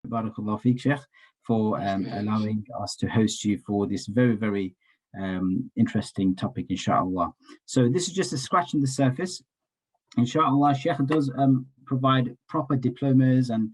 Barakallah Feek, Shaykh, for allowing us to host you for this very, very interesting topic, inshallah. So this is just a scratch on the surface. Inshallah, Shaykh does provide proper diplomas and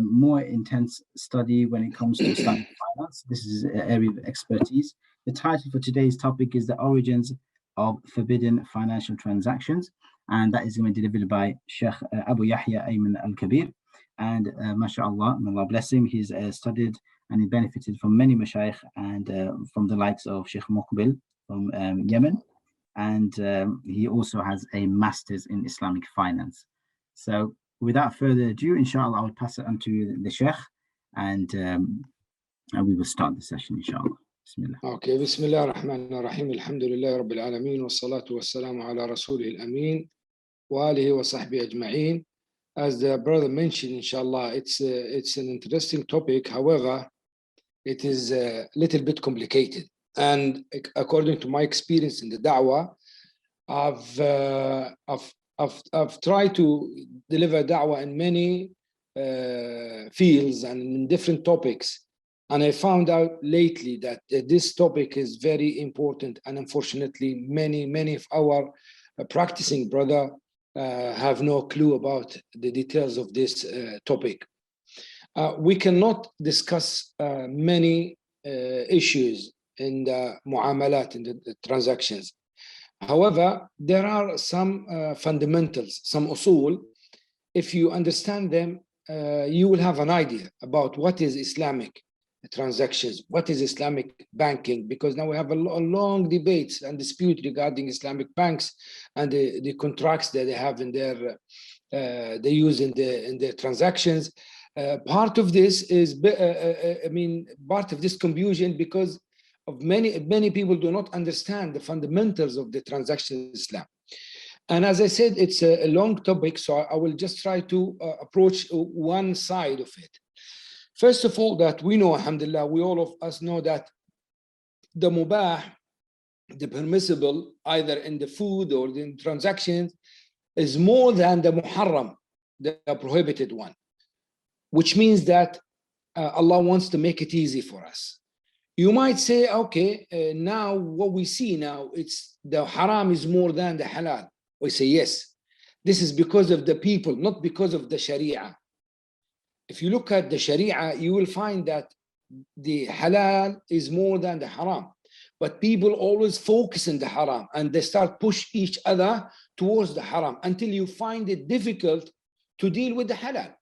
more intense study when it comes to Islamic finance. This is an area of expertise. The title for today's topic is The Origins of Forbidden Financial Transactions, and that is going to be delivered by Shaykh Abu Yahya Aimen Alkabir. And mashallah, may Allah bless him, he's studied and he benefited from many mashayikh and from the likes of Shaykh Muqbil from Yemen. And he also has a master's in Islamic finance. So without further ado, inshallah, I will pass it on to the Shaykh and we will start the session, inshallah. Bismillah. Okay, Bismillah ar-Rahman ar-Rahim, alhamdulillah Rabbil Alameen, wa salatu wa salamu ala Rasulih al-Ameen, wa alihi wa sahbihi ajma'een. As the brother mentioned, inshallah, it's an interesting topic. However, it is a little bit complicated. And according to my experience in the da'wah, I've tried to deliver da'wah in many fields and in different topics. And I found out lately that this topic is very important. And unfortunately, many of our practicing brother have no clue about the details of this topic. We cannot discuss many issues in the mu'amalat, in the transactions. However, there are some fundamentals, some usul. If you understand them, you will have an idea about what is Islamic transactions, what is Islamic banking, because now we have a long debates and dispute regarding Islamic banks and the contracts that they have in their, they use in their transactions. Part of this is, part of this confusion because of many people do not understand the fundamentals of the transaction Islam. And as I said, it's a long topic, so I will just try to approach one side of it. First of all, that we know, alhamdulillah, we all of us know that the mubah, the permissible, either in the food or in transactions, is more than the muharram, the prohibited one, which means that Allah wants to make it easy for us. You might say, okay, now what we see now, it's the haram is more than the halal. We say, yes, this is because of the people, not because of the sharia. If you look at the sharia, you will find that the halal is more than the haram. But people always focus on the haram and they start push each other towards the haram until you find it difficult to deal with the halal.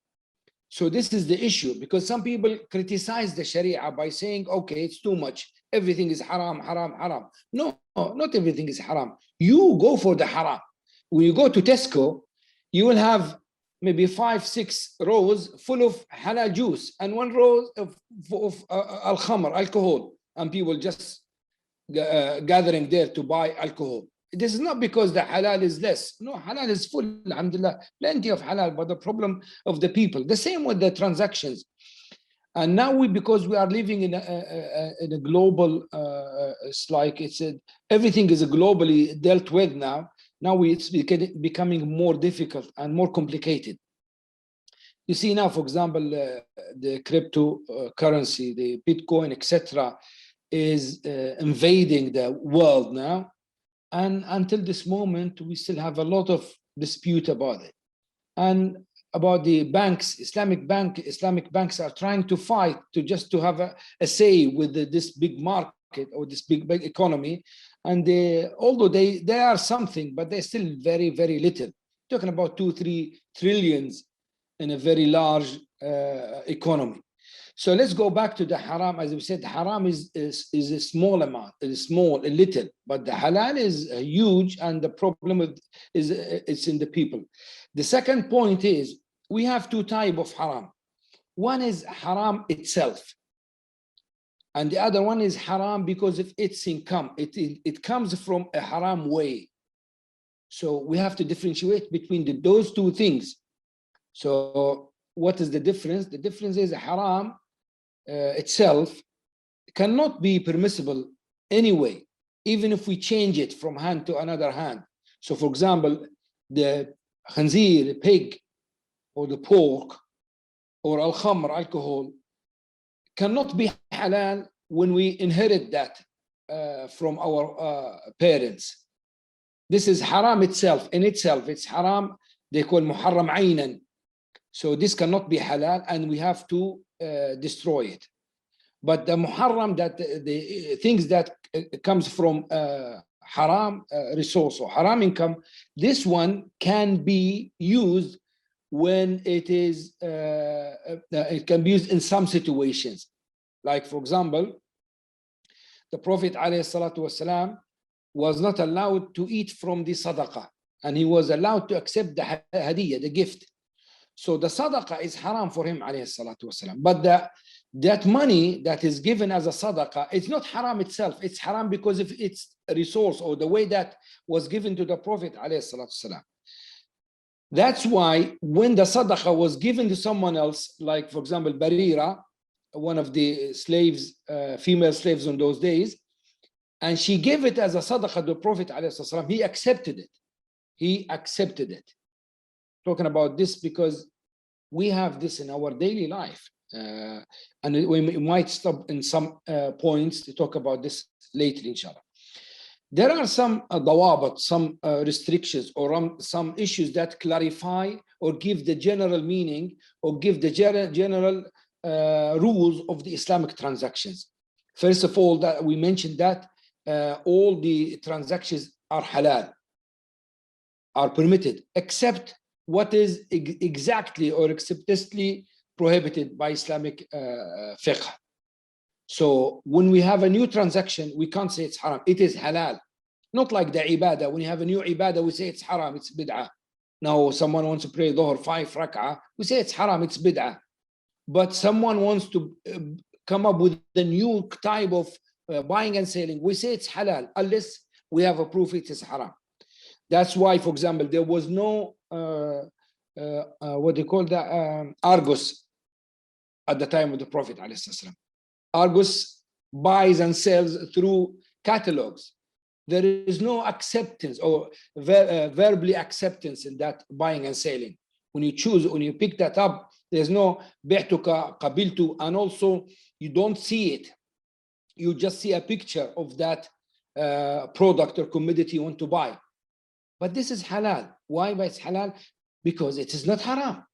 So this is the issue, because some people criticize the sharia by saying, okay, it's too much. Everything is haram, haram, haram. No, not everything is haram. You go for the haram. When you go to Tesco, you will have maybe 5-6 rows full of halal juice and one row of al-khamr, alcohol, and people just gathering there to buy alcohol. This is not because the halal is less. No, halal is full, alhamdulillah, plenty of halal, but the problem of the people. The same with the transactions. And now because we are living in a global, it's like everything is globally dealt with now. Now it's becoming more difficult and more complicated. You see now, for example, the cryptocurrency, the Bitcoin, etc., is invading the world now. And until this moment, we still have a lot of dispute about it. And about the banks, Islamic banks are trying to fight to have a say with this big market or this big economy. And although they are something, but they're still very, very little. Talking about 2-3 trillions in a very large economy. So let's go back to the haram. As we said, haram is a small amount, it's small, a little, but the halal is huge, and the problem it's in the people. The second point is we have two types of haram. One is haram itself, and the other one is haram because of its income. It comes from a haram way. So we have to differentiate between those two things. So what is the difference? The difference is haram itself cannot be permissible anyway, even if we change it from hand to another hand. So for example, the khanzir, the pig, or the pork, or al-khamr, alcohol, cannot be halal when we inherit that from our parents. This is haram itself, in itself, it's haram. They call muharram aynan. So this cannot be halal and we have to destroy it. But the muharram, that the things that comes from haram resource or haram income, this one can be used when it is, it can be used in some situations. Like for example, the Prophet ﷺ was not allowed to eat from the sadaqah, and he was allowed to accept the hadiyah, the gift. So the sadaqah is haram for him ﷺ. But that money that is given as a sadaqah, it's not haram itself. It's haram because of its resource or the way that was given to the Prophet ﷺ. That's why when the sadaqah was given to someone else, like for example, Barira, one of the slaves, female slaves in those days, and she gave it as a sadaqah to the Prophet ﷺ, he accepted it. He accepted it. Talking about this because we have this in our daily life. And we might stop in some points to talk about this later, inshallah. There are some dawabat, some restrictions or some issues that clarify or give the general meaning or give the general rules of the Islamic transactions. First of all, that we mentioned that all the transactions are halal, are permitted, except what is exactly or explicitly prohibited by Islamic fiqh. So when we have a new transaction, we can't say it's haram, it is halal. Not like the ibadah. When you have a new ibadah, we say it's haram, it's bid'ah. Now someone wants to pray dhuhr 5 rak'ah, we say it's haram, it's bid'ah. But someone wants to come up with the new type of buying and selling, we say it's halal, unless we have a proof it is haram. That's why, for example, there was no what they call the Argus at the time of the Prophet ﷺ. Argus buys and sells through catalogs. There is no acceptance or verbally acceptance in that buying and selling. When you choose, when you pick that up, there's no bi'tuka, qabiltu, and also you don't see it. You just see a picture of that product or commodity you want to buy. But this is halal. Why it's halal? Because it is not haram.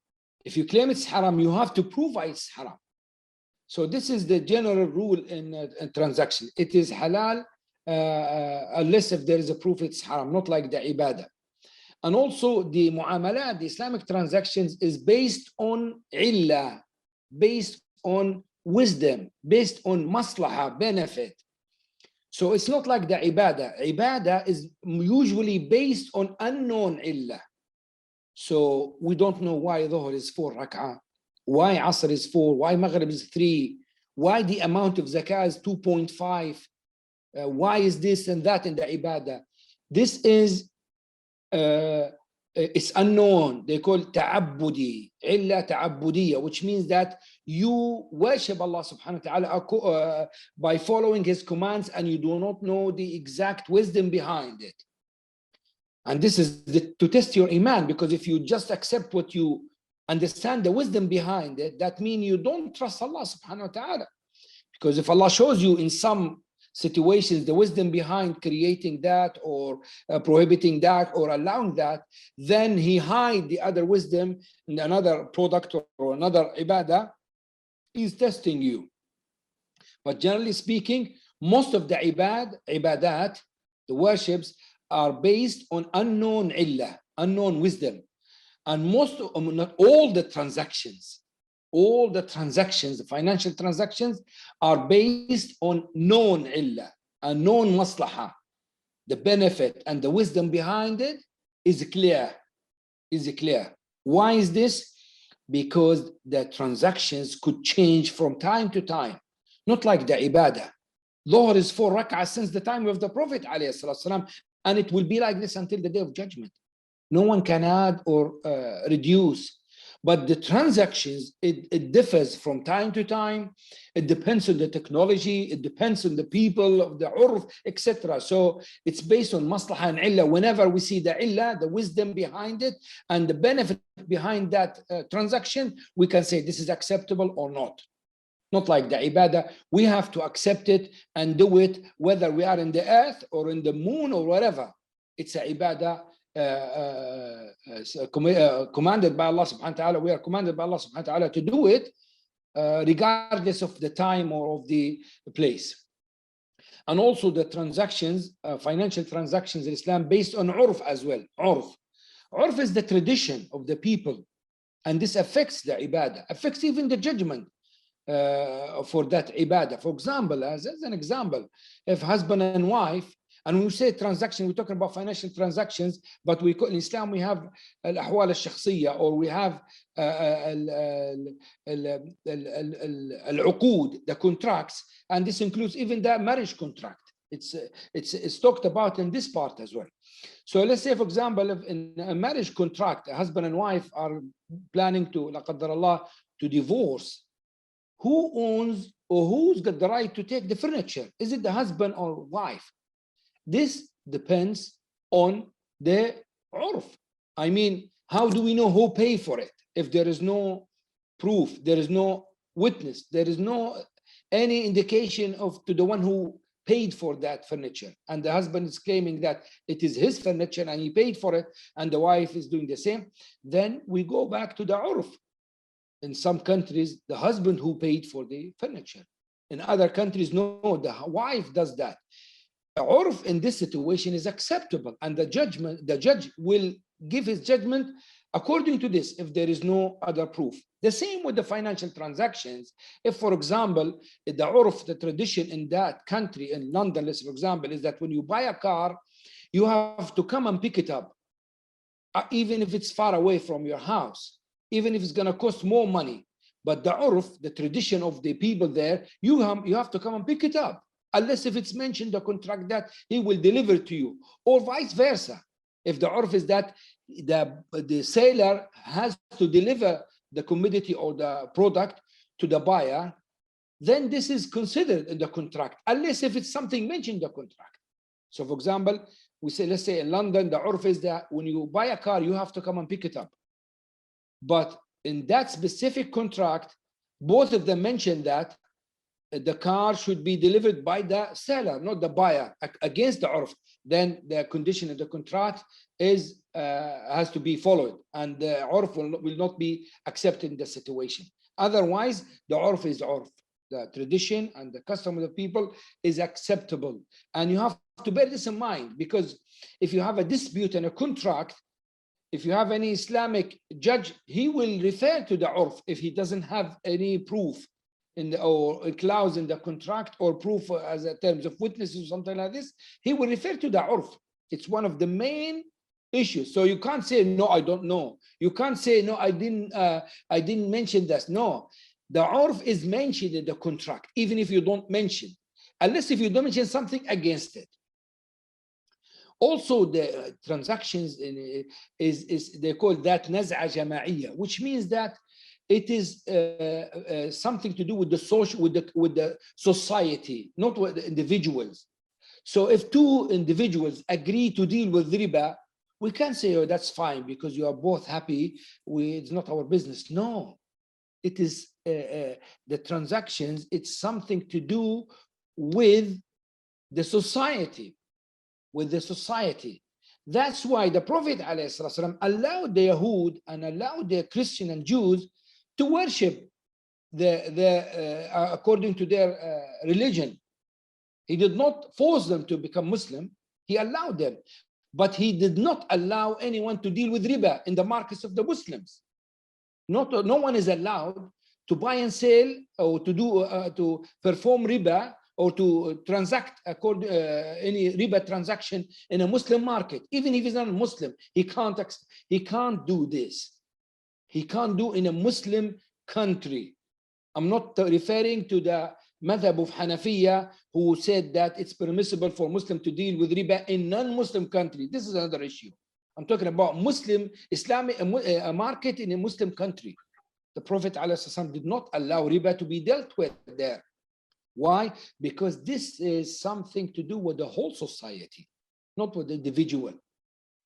If you claim it's haram, you have to prove why it's haram. So this is the general rule in transaction. It is halal unless if there is a proof it's haram, not like the ibadah. And also the mu'amalat, the Islamic transactions is based on illah, based on wisdom, based on maslahah, benefit. So it's not like the ibadah. Ibadah is usually based on unknown illah. So we don't know why dhuhr is 4 rak'ah, why asr is 4, why maghrib is 3, why the amount of zakah is 2.5, why is this and that in the ibadah. This is it's unknown. They call it ta'abbudi, illa ta'abbudiyya, which means that you worship Allah subhanahu wa ta'ala by following his commands, and you do not know the exact wisdom behind it. And this is to test your iman, because if you just accept what you understand the wisdom behind it, that means you don't trust Allah subhanahu wa ta'ala. Because if Allah shows you in some situations the wisdom behind creating that or prohibiting that or allowing that, then he hide the other wisdom in another product or another ibadah. He's testing you. But generally speaking, most of the ibadat, the worships, are based on unknown illah, unknown wisdom. And most, not all the transactions, the financial transactions are based on known illah, a known maslahah. The benefit and the wisdom behind it is clear, Why is this? Because the transactions could change from time to time, not like the ibadah. Dhuhr is 4 rak'ah since the time of the Prophet ﷺ, and it will be like this until the day of judgment. No one can add or reduce. But the transactions, it differs from time to time. It depends on the technology. It depends on the people of the urf, etc. So it's based on maslaha and illah. Whenever we see the illah, the wisdom behind it, and the benefit behind that transaction, we can say this is acceptable or not. Not like the ibadah, we have to accept it and do it, whether we are in the earth or in the moon or wherever. It's a ibadah commanded by Allah subhanahu wa ta'ala. We are commanded by Allah subhanahu wa ta'ala to do it regardless of the time or of the place. And also the transactions, financial transactions in Islam based on urf as well. Urf is the tradition of the people, and this affects the ibadah, affects even the judgment for that ibadah. For example, as an example, if husband and wife, and when we say transaction, we're talking about financial transactions, but we call, in Islam we have al-ahwal al-shakhsiyya, or we have al-uqud, the contracts, and this includes even the marriage contract. It's talked about in this part as well. So let's say, for example, if in a marriage contract, a husband and wife are planning to, la qaddar Allah, to divorce, who owns or who's got the right to take the furniture? Is it the husband or wife? This depends on the urf. I mean, how do we know who paid for it? If there is no proof, there is no witness, there is no any indication of to the one who paid for that furniture, and the husband is claiming that it is his furniture and he paid for it, and the wife is doing the same, then we go back to the urf. In some countries, the husband who paid for the furniture. In other countries, no, the wife does that. The urf in this situation is acceptable, and the judge will give his judgment according to this if there is no other proof. The same with the financial transactions. If, for example, the urf, the tradition in that country, in London, let's for example, is that when you buy a car, you have to come and pick it up, even if it's far away from your house, even if it's going to cost more money. But the urf, the tradition of the people there, you have to come and pick it up, unless if it's mentioned the contract that he will deliver to you, or vice versa. If the urf is that the seller has to deliver the commodity or the product to the buyer, then this is considered in the contract, unless if it's something mentioned in the contract. So for example, we say, let's say in London, the urf is that when you buy a car, you have to come and pick it up. But in that specific contract, both of them mention that the car should be delivered by the seller, not the buyer, against the urf. Then the condition of the contract is has to be followed, and the urf will not be accepted in the situation. Otherwise, the urf is urf. The tradition and the custom of the people is acceptable. And you have to bear this in mind, because if you have a dispute and a contract, if you have any Islamic judge, he will refer to the urf if he doesn't have any proof or a clause in the contract, or proof as a terms of witnesses or something like this. He will refer to the urf. It's one of the main issues. So you can't say, no, I don't know. You can't say, no, I didn't mention this. No, the urf is mentioned in the contract, even if you don't mention, unless if you don't mention something against it. Also, the transactions is they call that naz'a jama'iyya, which means that it is something to do with the social, with the society, not with the individuals. So if two individuals agree to deal with riba, we can't say, oh, that's fine because you are both happy. It's not our business. No, it is the transactions. It's something to do with the society. With the society. That's why the Prophet ﷺ allowed the Yahud and allowed the Christian and Jews to worship according to their religion. He did not force them to become Muslim. He allowed them, but he did not allow anyone to deal with riba in the markets of the Muslims. No one is allowed to buy and sell, or to do to perform riba, or to transact any riba transaction in a Muslim market. Even if he's not a Muslim, he can't do this. He can't do in a Muslim country. I'm not referring to the madhab of Hanafiya, who said that it's permissible for Muslim to deal with riba in non-Muslim country. This is another issue. I'm talking about Muslim, Islamic, a market in a Muslim country. The Prophet ﷺ did not allow riba to be dealt with there. Why? Because this is something to do with the whole society, not with the individual.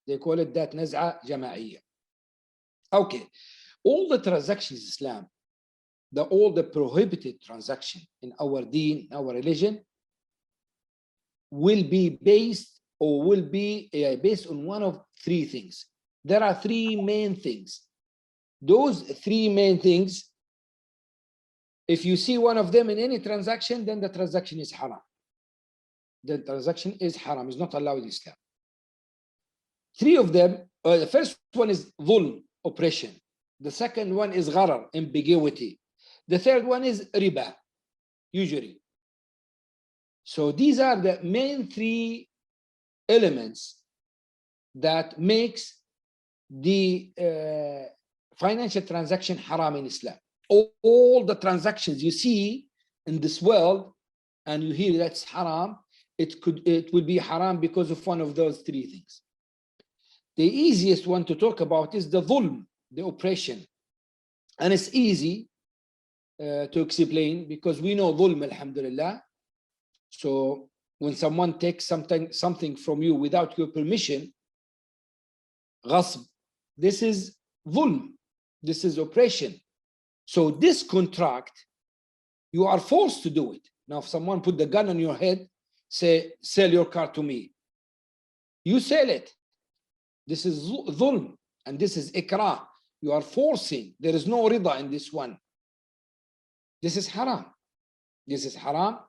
They call it that naz'a jama'iyya. Okay, all the transactions in Islam, all the prohibited transaction in our deen, our religion, will be based on one of three things. There are three main things. Those three main things, if you see one of them in any transaction, then the transaction is haram. The transaction is haram, is not allowed in Islam. Three of them, the first one is dhulm, oppression. The second one is gharar, ambiguity. The third one is riba, usury. So these are the main three elements that makes the financial transaction haram in Islam. All the transactions you see in this world and you hear that's haram, it will be haram because of one of those three things. The easiest one to talk about is the dhulm, the oppression. And it's easy to explain because we know dhulm, alhamdulillah. So when someone takes something from you without your permission, ghasb, this is dhulm, this is oppression. So this contract, you are forced to do it. Now, if someone put the gun on your head, say, sell your car to me, you sell it. This is dhulm, and this is ikrah. You are forcing. There is no rida in this one. This is haram. This is haram.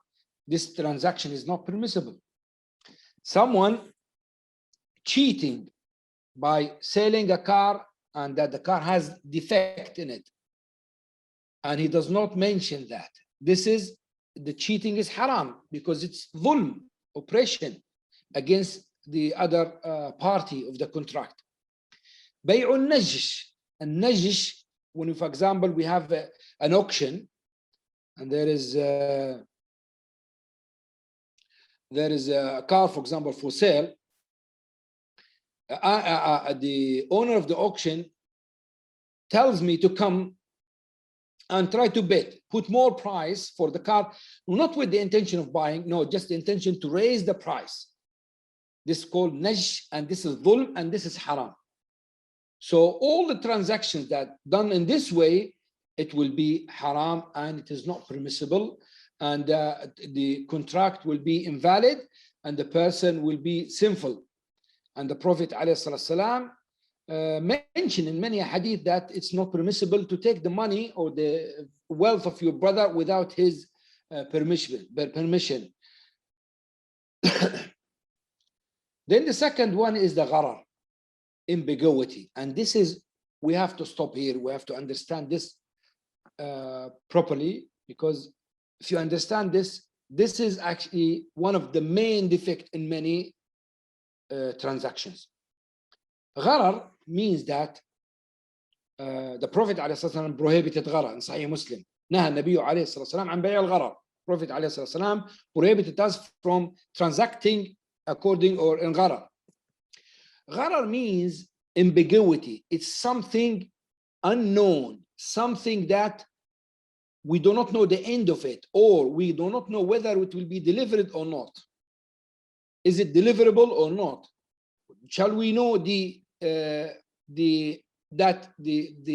This transaction is not permissible. Someone cheating by selling a car and that the car has defect in it, and he does not mention that. This is, the cheating is haram because it's dhulm, oppression against the other party of the contract. Bay'un najsh. And najsh, when, for example, we have an auction and there is a car, for example, for sale, the owner of the auction tells me to come and try to bid, put more price for the car, not with the intention of buying, no, just the intention to raise the price. This is called najsh, and this is dhulm, and this is haram. So all the transactions that done in this way, it will be haram and it is not permissible, and the contract will be invalid and the person will be sinful. And the Prophet ﷺ mentioned in many hadith that it's not permissible to take the money or the wealth of your brother without his permission. Then the second one is the gharar, ambiguity. And this is, we have to stop here. We have to understand this properly, because if you understand this, this is actually one of the main defects in many transactions. Gharar means that the Prophet ﷺ prohibited gharar in Sahih Muslim. نهى النبي عليه الصلاة والسلام عن بيع الغرر. Prophet عليه الصلاة والسلام prohibited us from transacting according or in gharar. Gharar means ambiguity. It's something unknown, something that we do not know the end of it, or we do not know whether it will be delivered or not. Is it deliverable or not? Shall we know the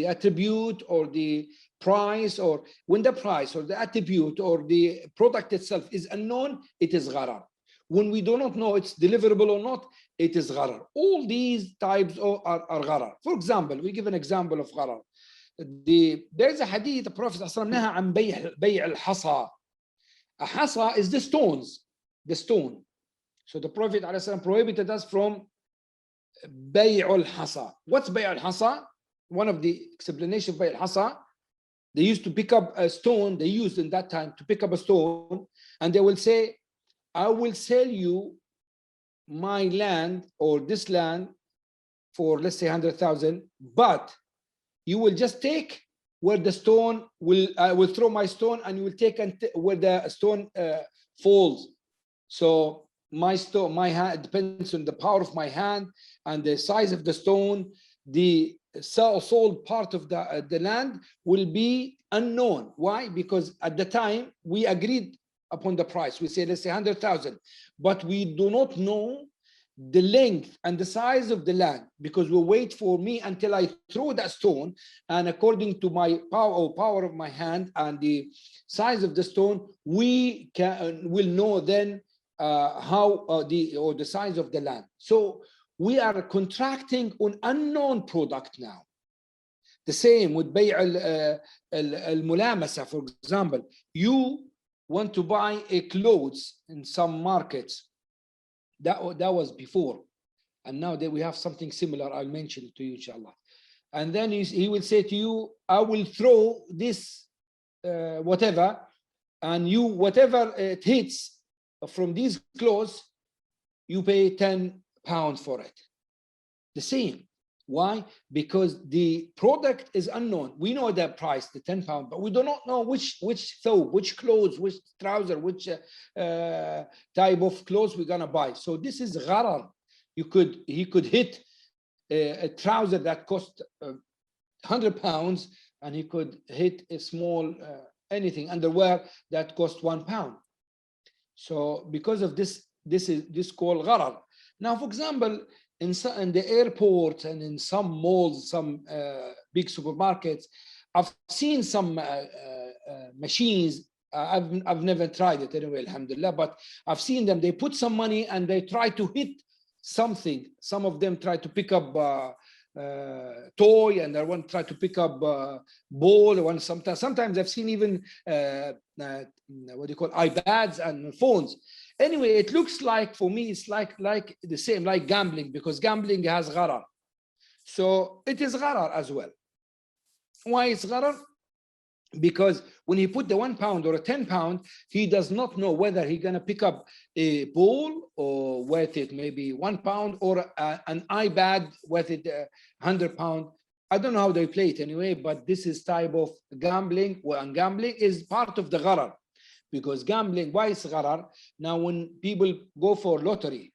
attribute or the price, or when the price or the attribute or the product itself is unknown, it is gharar. When we do not know it's deliverable or not, it is gharar. All these types are gharar. For example, we give an example of gharar. There is a hadith, the Prophet ﷺ نهى عن بيع الحصى. A hasa is the stones, the stone. So the Prophet ﷺ prohibited us from بيع الحصى. What's بيع الحصى? One of the explanations of بيع الحصى, they used to pick up a stone, they used in that time to pick up a stone, and they will say, I will sell you my land or this land for, let's say, 100,000, but you will just take where the stone will, I will throw my stone and you will take where the stone falls. So my stone, my hand depends on the power of my hand and the size of the stone. The sold part of the land will be unknown. Why? Because at the time we agreed upon the price. We say, let's say 100,000, but we do not know the length and the size of the land, because we wait for me until I throw that stone, and according to my power of my hand and the size of the stone, we will know then how the size of the land. So we are contracting on unknown product now. The same with bay al-mulamasa, for example. You want to buy a clothes in some markets. That was before, and now that we have something similar, I'll mention it to you, inshallah. And then he will say to you, I will throw this whatever, and you, whatever it hits from these clothes, you pay £10 for it. The same. Why? Because the product is unknown. We know the price, the £10, but we do not know which thobe, which clothes, which trouser, which type of clothes we're gonna buy. So this is gharar. He could hit a trouser that cost £100, and he could hit a small anything underwear that cost £1. So because of this, this is called gharar. Now, for example, in the airport and in some malls, some big supermarkets, I've seen some machines. I've never tried it anyway, alhamdulillah, but I've seen them. They put some money and they try to hit something. Some of them try to pick up toy, and they want to try to pick up ball. Sometimes I've seen even what do you call, iPads and phones. Anyway, it looks like, for me, it's like the same, like gambling, because gambling has gharar. So it is gharar as well. Why it's gharar? Because when he put the £1 or a £10, he does not know whether he's going to pick up a ball or worth it maybe £1, or an iPad worth it £100. I don't know how they play it anyway, but this is type of gambling, and gambling is part of the gharar. Because gambling, why is gharar? Now, when people go for lottery,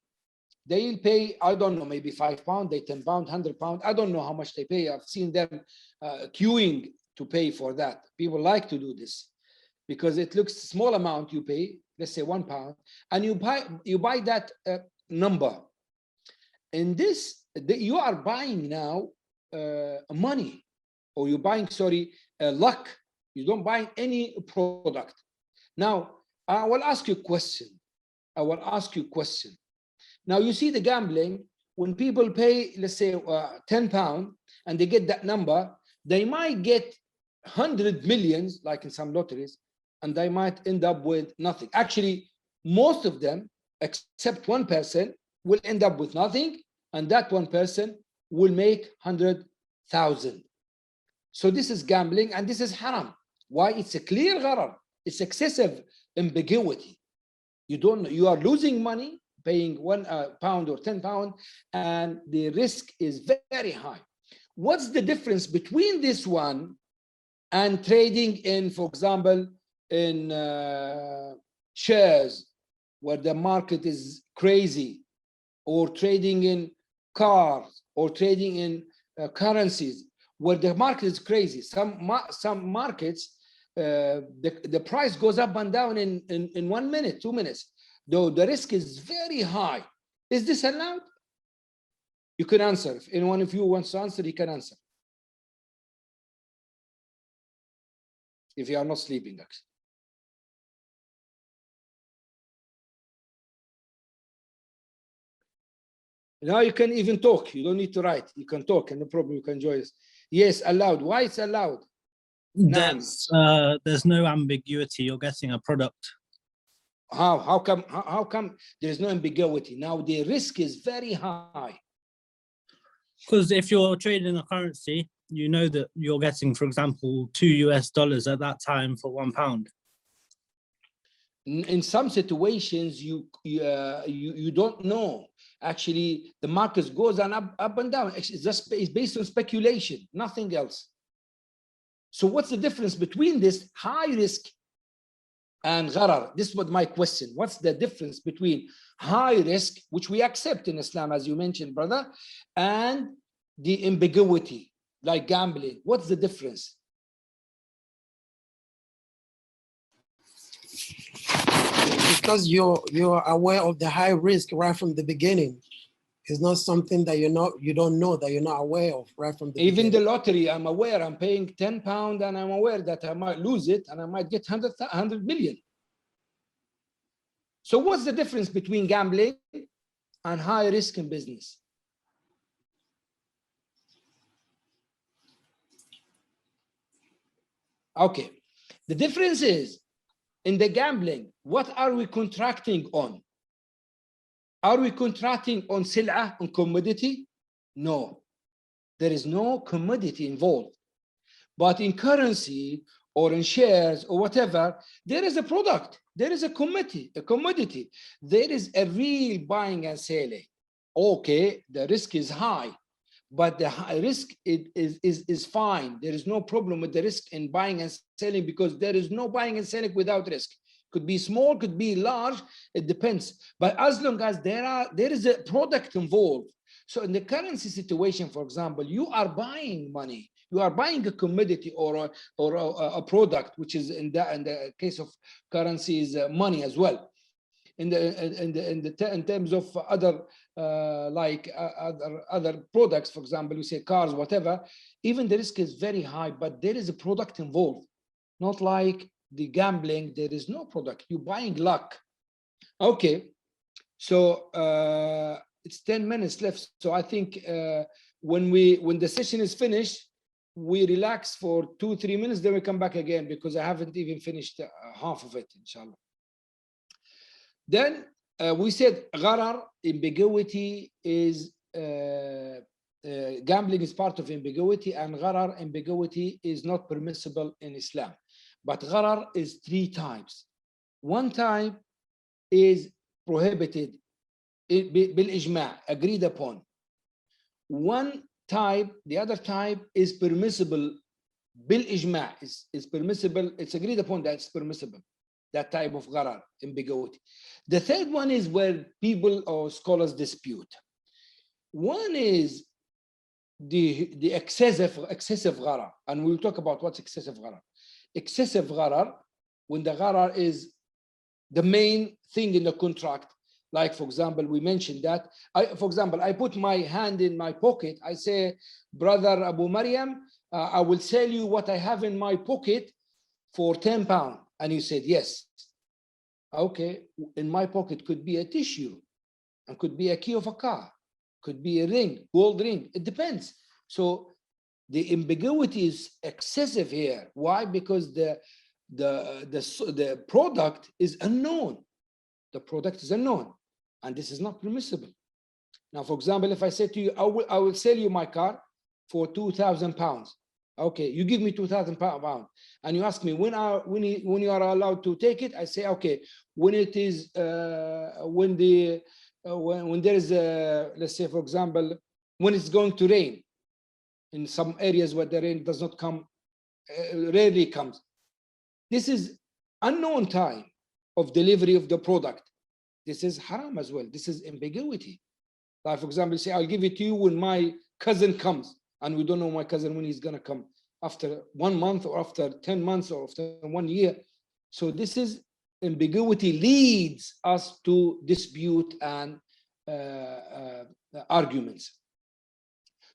they'll pay, I don't know, maybe £5, they £10, £100. I don't know how much they pay. I've seen them queuing to pay for that. People like to do this because it looks small amount you pay, let's say £1, and you buy that number. In this, you are buying now money, or you're buying, luck. You don't buy any product. Now, I will ask you a question. Now, you see the gambling, when people pay, let's say, £10, and they get that number, they might get 100 millions, like in some lotteries, and they might end up with nothing. Actually, most of them, except one person, will end up with nothing, and that one person will make 100,000. So this is gambling, and this is haram. Why? It's a clear gharar. It's excessive ambiguity. You are losing money, paying £1 or £10, and the risk is very high. What's the difference between this one and trading in, for example, in shares, where the market is crazy, or trading in cars, or trading in currencies, where the market is crazy? Some markets, the price goes up and down in 1 minute, 2 minutes, though the risk is very high. Is this allowed? You can answer. If anyone of you wants to answer, he can answer. If you are not sleeping, actually. Now you can even talk. You don't need to write. You can talk, and no problem. You can join us. Yes, allowed. Why it's allowed? There's no ambiguity. You're getting a product. How come there is no ambiguity? Now the risk is very high. Because if you're trading a currency, you know that you're getting, for example, $2 at that time for £1. In some situations, you don't know. Actually, the market goes on up and down. It's based on speculation, nothing else. So what's the difference between this high risk and gharar. This was my question. What's the difference between high risk, which we accept in Islam, as you mentioned, brother, and the ambiguity, like gambling? What's the difference? Because you're aware of the high risk right from the beginning. It's not something that you don't know, that you're not aware of right from the Even beginning. the lottery, I'm aware I'm paying £10 and I'm aware that I might lose it and I might get 100 million. So what's the difference between gambling and high risk in business? Okay, the difference is in the gambling, what are we contracting on? Are we contracting on sil'ah, on commodity? No, there is no commodity involved. But in currency or in shares or whatever, there is a product, there is a commodity, there is a real buying and selling. Okay, the risk is high, but the high risk is fine. There is no problem with the risk in buying and selling because there is no buying and selling without risk. Could be small, could be large, it depends. But as long as there is a product involved. So in the currency situation, for example, you are buying money, you are buying a commodity or a product, which is in the case of currency is money as well. In terms of other other products, for example, we say cars, whatever, even the risk is very high, but there is a product involved. Not like the gambling, there is no product, you're buying luck. Okay, so it's 10 minutes left. So I think when the session is finished, we relax for 2-3 minutes, then we come back again because I haven't even finished half of it, inshallah. Then we said gharar, ambiguity is gambling is part of ambiguity, and gharar, ambiguity, is not permissible in Islam. But gharar is 3 types. One type is prohibited bil ijma', agreed upon. One type, the other type is permissible bil ijma', is permissible, it's agreed upon that it's permissible, that type of gharar, ambiguity. The third one is where people or scholars dispute. One is the excessive gharar, and we'll talk about what's excessive gharar. Excessive gharar, when the gharar is the main thing in the contract. Like, for example, we mentioned that, for example, I put my hand in my pocket, I say, brother Abu Maryam, I will sell you what I have in my pocket for £10. And you said, yes. Okay, in my pocket could be a tissue, and could be a key of a car, could be a ring, gold ring, it depends. So the ambiguity is excessive here. Why? Because the product is unknown. The product is unknown, and this is not permissible. Now, for example, if I say to you, I will sell you my car for £2,000. Okay, you give me £2,000, and you ask me when you are allowed to take it. I say, okay, when it is when there is let's say, for example, when it's going to rain. In some areas where the rain does not come, rarely comes. This is unknown time of delivery of the product. This is haram as well. This is ambiguity. Like, for example, say, I'll give it to you when my cousin comes, and we don't know my cousin when he's going to come, after 1 month or after 10 months or after 1 year. So this is ambiguity, leads us to dispute and arguments.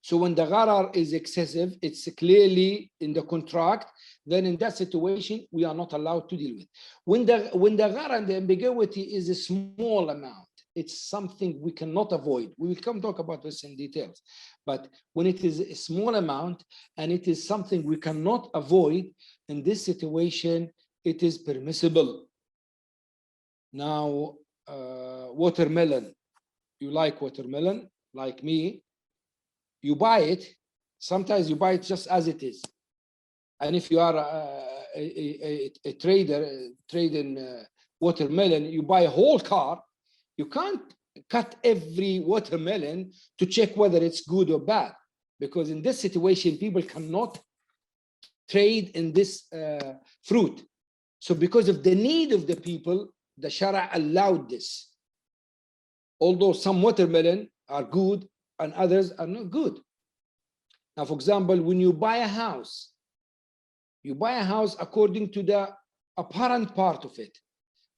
So when the gharar is excessive, it's clearly in the contract, then in that situation, we are not allowed to deal with. When the gharar and the ambiguity is a small amount, it's something we cannot avoid. We will come talk about this in details. But when it is a small amount and it is something we cannot avoid, in this situation, it is permissible. Now, watermelon. You like watermelon, like me. You buy it, sometimes you buy it just as it is. And if you are a trader, trading watermelon, you buy a whole car, you can't cut every watermelon to check whether it's good or bad. Because in this situation, people cannot trade in this fruit. So because of the need of the people, the Shara allowed this. Although some watermelon are good and others are not good. Now, for example, when you buy a house according to the apparent part of it,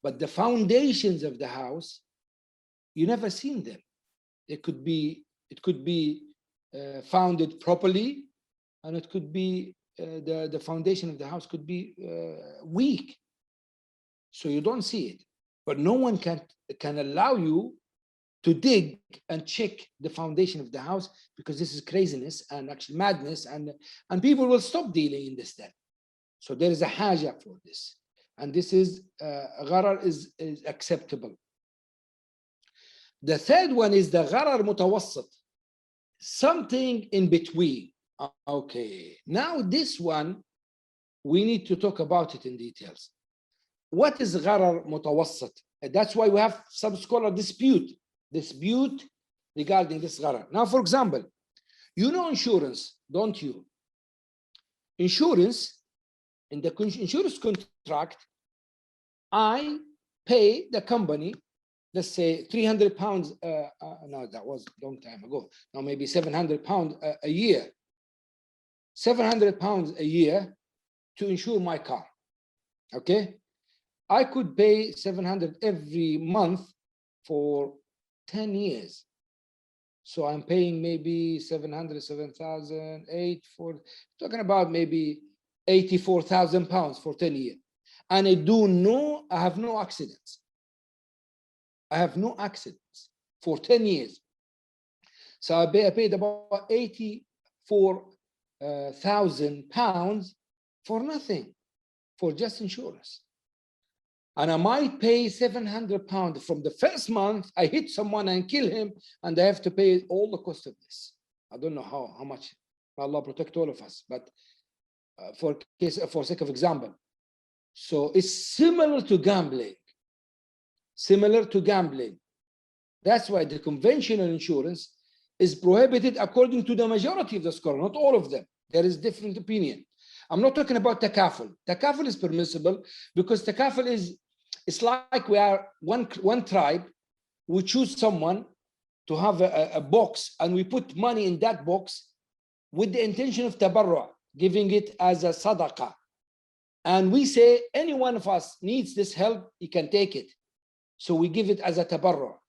but the foundations of the house, you never seen them. It could be founded properly, and it could be the foundation of the house could be weak. So you don't see it. But no one can allow you to dig and check the foundation of the house, because this is craziness and actually madness, and people will stop dealing in this then. So there is a haja for this, and this is gharar is acceptable. The third one is the gharar mutawassat, something in between. Okay, now this one we need to talk about it in details. What is gharar mutawassat? That's why we have some scholar dispute regarding this gharar. Now, for example, you know insurance, don't you? Insurance, in the insurance contract, I pay the company, let's say 300 pounds, no, that was a long time ago. Now maybe 700 pounds a year. 700 pounds a year to insure my car, okay? I could pay 700 every month for 10 years. So I'm paying maybe 700, 7,000, 8, 4, talking about maybe 84,000 pounds for 10 years. And I have no accidents. I have no accidents for 10 years. So I paid about 84,000 pounds for nothing, for just insurance. And I might pay 700 pounds from the first month. I hit someone and kill him, and I have to pay all the cost of this. I don't know how much. Allah protect all of us. But for sake of example, so it's similar to gambling. Similar to gambling. That's why the conventional insurance is prohibited according to the majority of the scholars, not all of them. There is different opinion. I'm not talking about takaful. Takaful is permissible because takaful is, it's like we are one tribe. We choose someone to have a box, and we put money in that box with the intention of tabarru', giving it as a sadaqah. And we say any one of us needs this help, he can take it. So we give it as a tabarru'.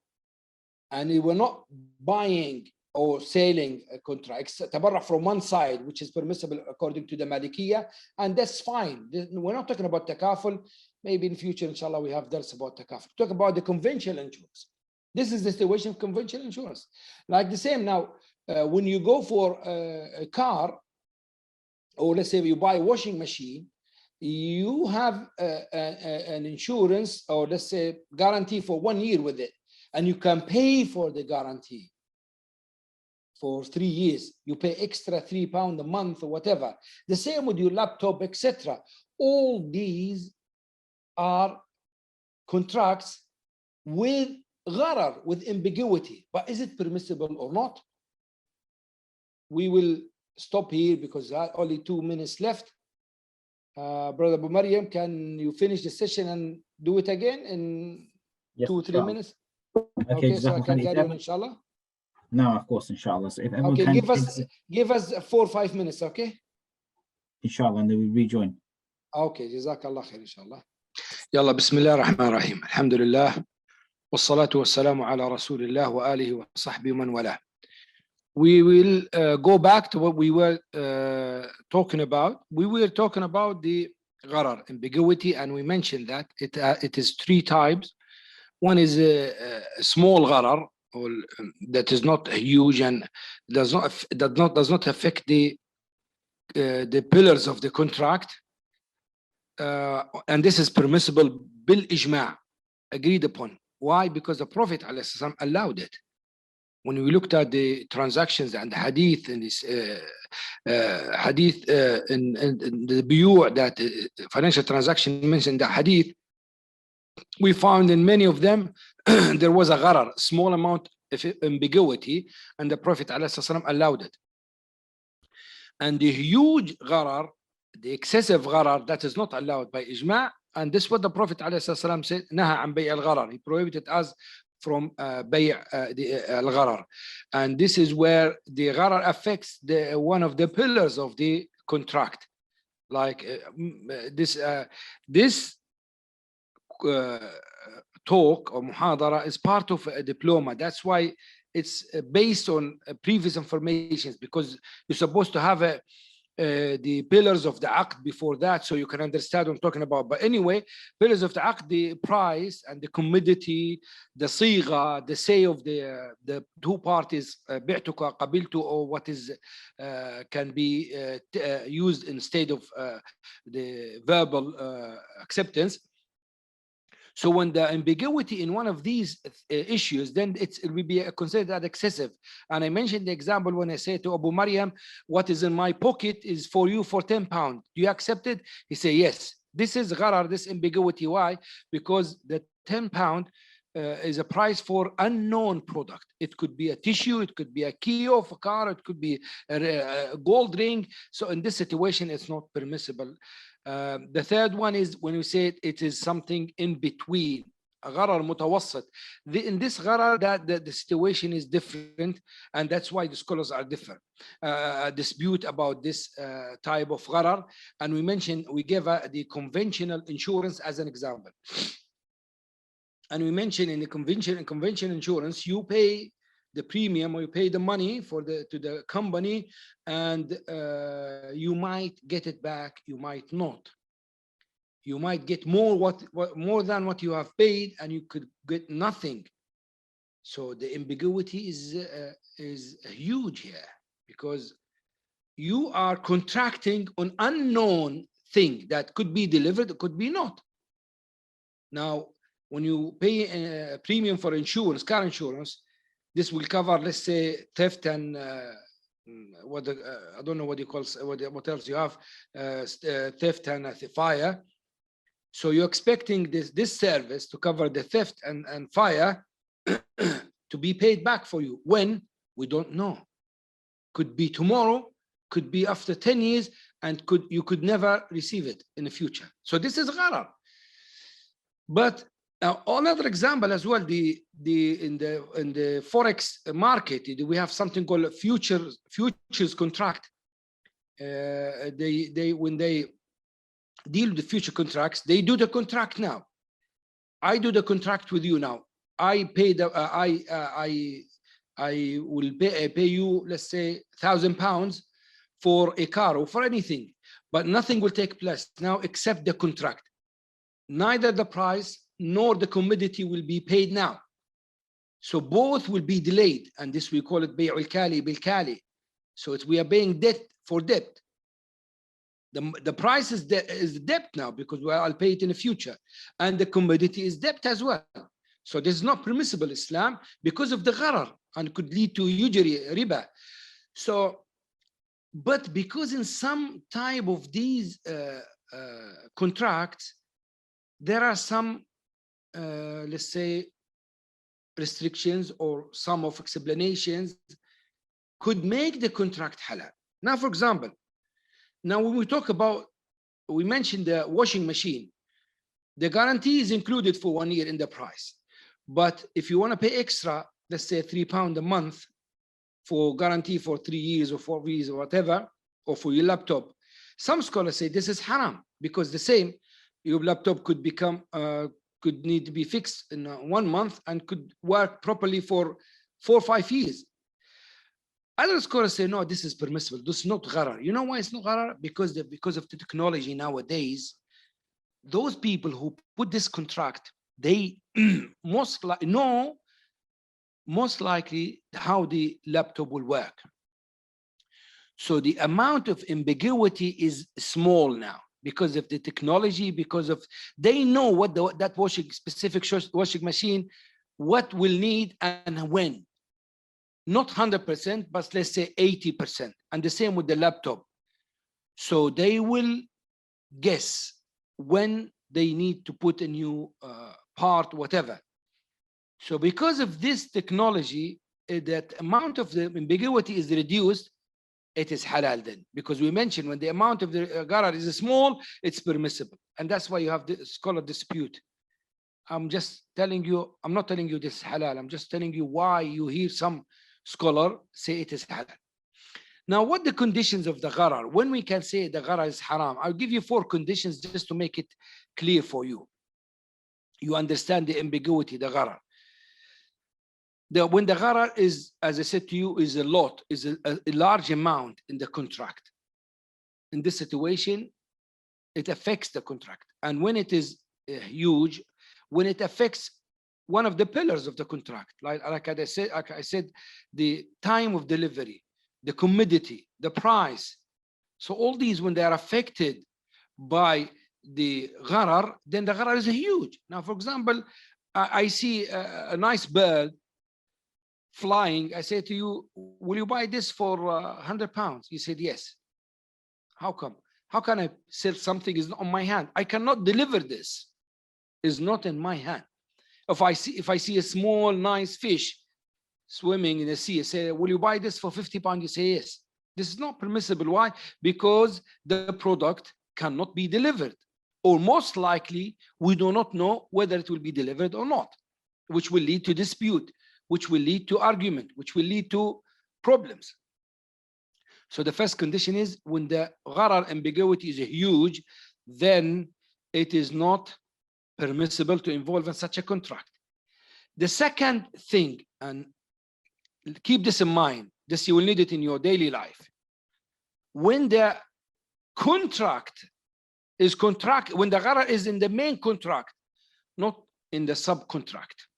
And we were not buying or selling contracts, tabarru' from one side, which is permissible according to the Malikiyah, and that's fine. We're not talking about takaful. Maybe in future, inshallah, we have dars about takaful. Talk about the conventional insurance. This is the situation of conventional insurance. Like the same now, when you go for a car, or let's say you buy a washing machine, you have an insurance, or let's say guarantee for 1 year with it, and you can pay for the guarantee for 3 years. You pay extra £3 a month or whatever. The same with your laptop, etc. All these are contracts with gharar, with ambiguity. But is it permissible or not? We will stop here because only 2 minutes left. Brother Abu Maryam, can you finish the session and do it again in 2 or 3 minutes? Okay, so I can carry on, inshallah. No, of course, inshallah. So if everyone okay, can give us 4 or 5 minutes, okay? Inshallah, and then we rejoin. Okay, jazakallah khair, inshallah. Yalla, bismillah ar-Rahman ar-Rahim. Alhamdulillah. Wassalatu wassalamu ala rasulillah wa alihi wa sahbihi man wala. We will go back to what we were talking about. We were talking about the gharar, ambiguity, and we mentioned that it is 3 types. One is a small gharar, or that is not huge and does not affect the pillars of the contract, and this is permissible bil ijma', agreed upon. Why? Because the Prophet ﷺ allowed it. When we looked at the transactions and the hadith in this hadith in the biyu' that financial transaction mentioned the hadith, we found in many of them there was a gharar, small amount of ambiguity, and the Prophet ﷺ allowed it. And the huge gharar, the excessive gharar that is not allowed by ijma', and this is what the Prophet ﷺ said, نهى عن بيع الغرر. He prohibited us from بيع الغرر. And this is where the gharar affects one of the pillars of the contract. Like this talk or muhadara is part of a diploma. That's why it's based on previous information, because you're supposed to have the pillars of the aqd before that, so you can understand what I'm talking about. But anyway, pillars of the aqd, the price and the commodity, the sigha, the say of the two parties, bi'tuka, qabiltu, or what is can be used instead of the verbal acceptance. So when the ambiguity in one of these issues, then it will be considered excessive. And I mentioned the example when I say to Abu Maryam, what is in my pocket is for you for 10 pounds. Do you accept it? He say, yes. This is gharar, this ambiguity. Why? Because the 10 pound is a price for unknown product. It could be a tissue, it could be a key of a car, it could be a gold ring. So in this situation, it's not permissible. The third one is when we say it is something in between, a gharar mutawassat. In this gharar, that the situation is different, and that's why the scholars are different. Dispute about this type of gharar, and we gave the conventional insurance as an example. And we mentioned in the conventional insurance, you pay the premium or you pay the money to the company, and you might get it back, you might not. You might get more than what you have paid, and you could get nothing. So the ambiguity is huge here, because you are contracting on unknown thing that could be delivered, it could be not. Now, when you pay a premium for insurance, car insurance, this will cover, let's say, theft and I don't know what you call, what else you have, theft and fire. So you're expecting this service to cover the theft and fire to be paid back for you. When? We don't know. Could be tomorrow, could be after 10 years, and you could never receive it in the future. So this is gharar. But another example as well, in the forex market, we have something called a futures contract. When they deal with the future contracts, they do the contract now. I do the contract with you now. I pay I will pay you, let's say, £1,000 for a car or for anything, but nothing will take place now except the contract. Neither the price nor the commodity will be paid now. So both will be delayed, and this we call it bay'ul kali bil kali. So we are paying debt for debt. The price is debt now, because I'll pay it in the future, and the commodity is debt as well. So this is not permissible Islam because of the gharar, and could lead to usury, riba. So, but because in some type of these contracts, there are some let's say restrictions or some of explanations could make the contract halal. Now, for example, now when we talk about, we mentioned the washing machine, the guarantee is included for 1 year in the price. But if you want to pay extra, let's say £3 a month for guarantee for 3 years or 4 years or whatever, or for your laptop, some scholars say this is haram, because the same, your laptop could become could need to be fixed in 1 month and could work properly for 4 or 5 years. Other scholars say no, this is permissible. This is not gharar. You know why it's not gharar? Because of the technology nowadays. Those people who put this contract, they most likely how the laptop will work. So the amount of ambiguity is small now because of the technology, because of they know what that specific washing machine, what will need and when. Not 100%, but let's say 80%. And the same with the laptop. So they will guess when they need to put a new part, whatever. So because of this technology, that amount of the ambiguity is reduced, it is halal then. Because we mentioned when the amount of the gharar is small, it's permissible. and that's why you have the scholar dispute. I'm just telling you, I'm not telling you this is halal. I'm just telling you why you hear some scholar say it is halal. Now, what the conditions of the gharar? When we can say the gharar is haram? I'll give you 4 conditions just to make it clear for you. You understand the ambiguity, the gharar. When the gharar is, as I said to you, is a lot, is a large amount in the contract. In this situation, it affects the contract. And when it is huge, when it affects one of the pillars of the contract, like I said, the time of delivery, the commodity, the price. So all these, when they are affected by the gharar, then the gharar is huge. Now, for example, I see a nice bird flying. I say to you, will you buy this for 100 pounds? You said yes. How come? How can I sell something is not on my hand? I cannot deliver this. Is not in my hand. If I see a small nice fish swimming in the sea, I say, will you buy this for 50 pounds? You say yes. This is not permissible. Why? Because the product cannot be delivered, or most likely we do not know whether it will be delivered or not, which will lead to dispute, which will lead to argument, which will lead to problems. So the first condition is when the gharar ambiguity is huge, then it is not permissible to involve in such a contract. The second thing, and keep this in mind, this you will need it in your daily life. When the contract is when the gharar is in the main contract, not in the subcontract.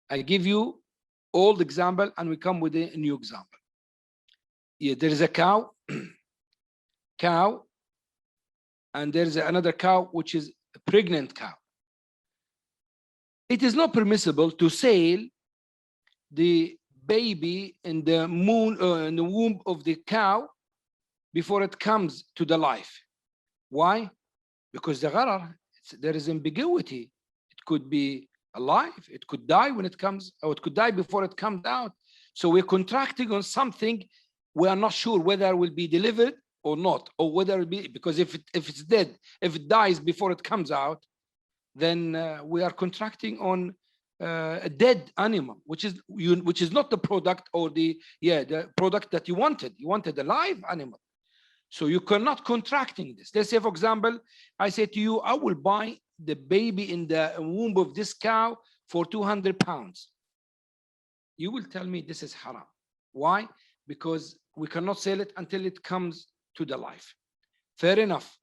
I give you old example and we come with a new example. Yeah, there is a cow, and there is another cow which is a pregnant cow. It is not permissible to sell the baby in the in the womb of the cow before it comes to the life. Why? Because the gharar, there is ambiguity. It could be alive, it could die when it comes, or it could die before it comes out. So we're contracting on something we are not sure whether it will be delivered or not, or whether it will be, because if it's dead, if it dies before it comes out, then we are contracting on a dead animal, which is not the product or the product that you wanted. You wanted a live animal. So you cannot contracting this. Let's say, for example, I say to you, I will buy the baby in the womb of this cow for 200 pounds. You will tell me this is haram. Why? Because we cannot sell it until it comes to the life. Fair enough.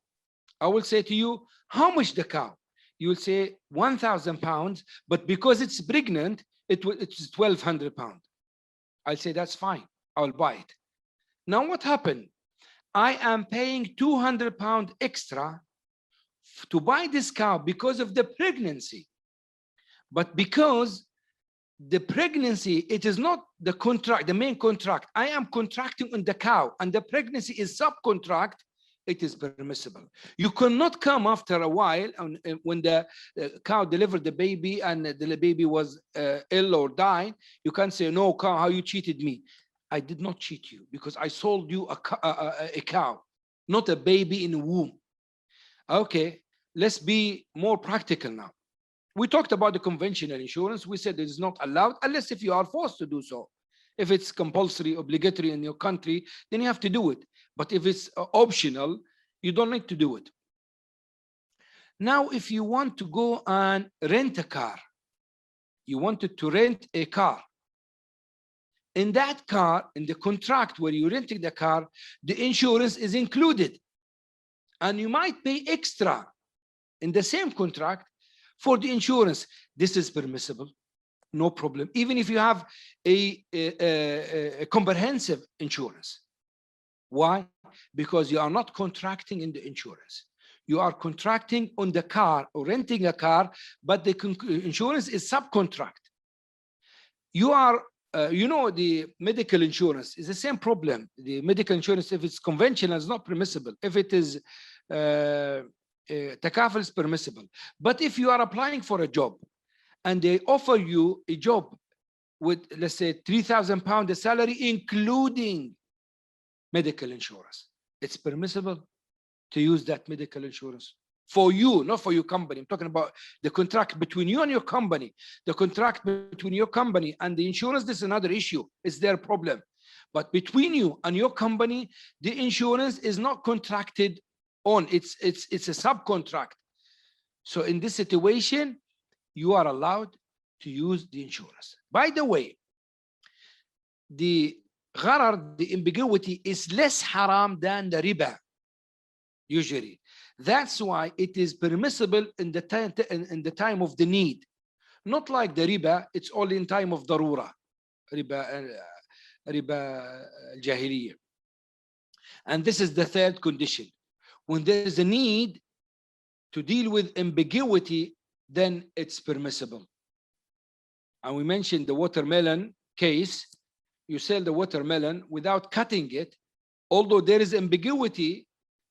I will say to you, how much the cow? You will say 1,000 pounds, but because it's pregnant, it's 1,200 pounds. I'll say that's fine. I'll buy it. Now what happened? I am paying 200 pounds extra to buy this cow because of the pregnancy. But because the pregnancy, it is not the contract, the main contract. I am contracting on the cow, and the pregnancy is subcontract. It is permissible. You cannot come after a while, and when the cow delivered the baby and the baby was ill or died, you can't say, no, cow, how you cheated me. I did not cheat you because I sold you a cow, not a baby in a womb. Okay, let's be more practical now. We talked about the conventional insurance. We said it is not allowed unless if you are forced to do so. If it's compulsory, obligatory in your country, then you have to do it. But if it's optional, you don't need to do it. Now, if you want to go and rent a car, you wanted to rent a car. In that car, in the contract where you're renting the car, the insurance is included. And you might pay extra in the same contract for the insurance. This is permissible. No problem. Even if you have a comprehensive insurance. Why? Because you are not contracting in the insurance. You are contracting on the car or renting a car, but the insurance is subcontract. You are, you know, the medical insurance is the same problem. The medical insurance, if it's conventional, is not permissible. If it is takaful, is permissible. But if you are applying for a job and they offer you a job with, let's say, 3,000 pounds salary, including medical insurance, it's permissible to use that medical insurance. for you, not for your company. I'm talking about the contract between you and your company. The contract between your company and the insurance, this is another issue. It's their problem. But between you and your company, the insurance is not contracted on. It's a subcontract. So in this situation, you are allowed to use the insurance. By the way, the gharar, the ambiguity, is less haram than the riba, usually. That's why it is permissible in the time of the need. Not like the riba, it's only in time of darura. Riba al-jahiliyyah. And this is the third condition. When there is a need to deal with ambiguity, then it's permissible. And we mentioned the watermelon case. You sell the watermelon without cutting it, although there is ambiguity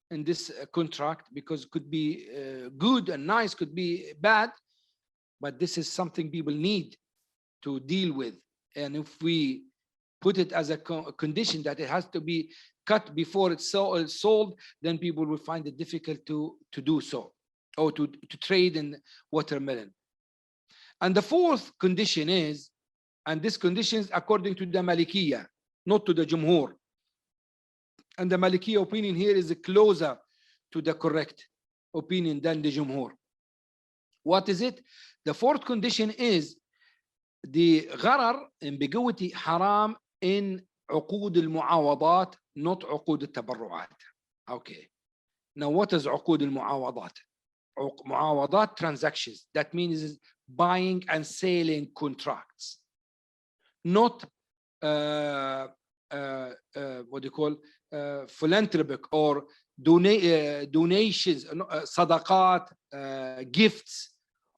in this contract, because it could be good and nice, could be bad, but this is something people need to deal with. And if we put it as a condition that it has to be cut before it's sold, then people will find it difficult to do so, or to trade in watermelon. And the fourth condition is, and this condition is according to the Malikiyah, not to the Jumhur. And the Malikiyah opinion here is closer to the correct opinion than the Jumhur. What is it? The fourth condition is the gharar, ambiguity, haram in uqud al-muawadat, not uqud al-tabarru'at. Okay. Now what is uqud al-muawadat? Muawadat, transactions. That means buying and selling contracts. Not what do you call philanthropic or donations, sadaqat, gifts.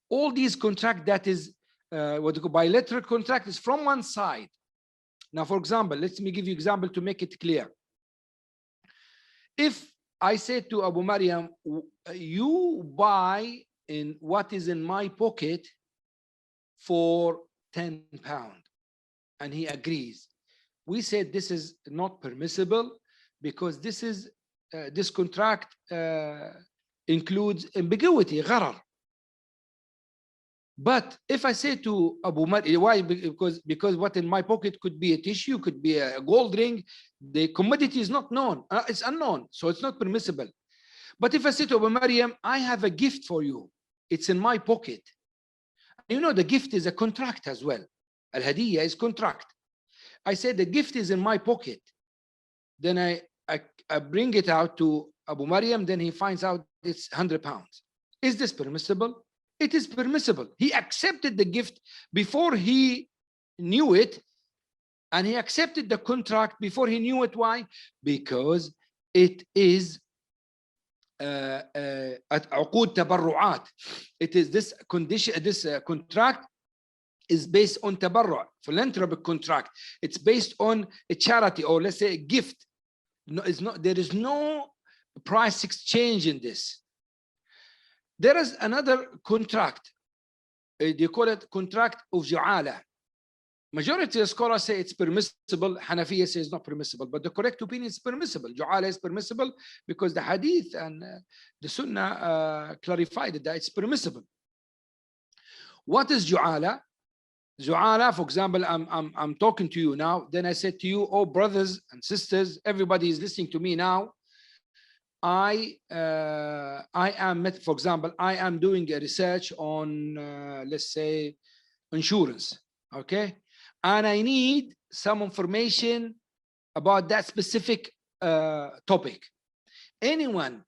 All these contracts, that is what you call bilateral contract, is from one side. Now, for example, let me give you an example to make it clear. If I say to Abu Maryam, you buy in what is in my pocket for £10, and he agrees. We said this is not permissible because this is this contract includes ambiguity, gharar. But if I say to Abu Maryam, why? Because what in my pocket could be a tissue, could be a gold ring, the commodity is not known, it's unknown, so it's not permissible. But if I say to Abu Maryam, I have a gift for you, it's in my pocket. You know, the gift is a contract as well. Al-Hadiyya is contract. I said the gift is in my pocket. Then I bring it out to Abu Maryam, then he finds out it's £100. Is this permissible? It is permissible. He accepted the gift before he knew it, and he accepted the contract before he knew it. Why? Because it is uqud tabarru'at. It is this condition, this contract is based on tabarru', philanthropic contract. It's based on a charity, or let's say a gift. No, it's not. There is no price exchange in this. There is another contract. They call it contract of ju'ala. Majority of scholars say it's permissible. Hanafiya says not permissible, but the correct opinion is permissible. Ju'ala is permissible because the hadith and the sunnah clarified that it's permissible. What is ju'ala? Ju'ala, for example, I'm talking to you now. Then I said to you, oh brothers and sisters, everybody is listening to me now. I am, for example, I am doing a research on, let's say, insurance, okay? And I need some information about that specific topic. Anyone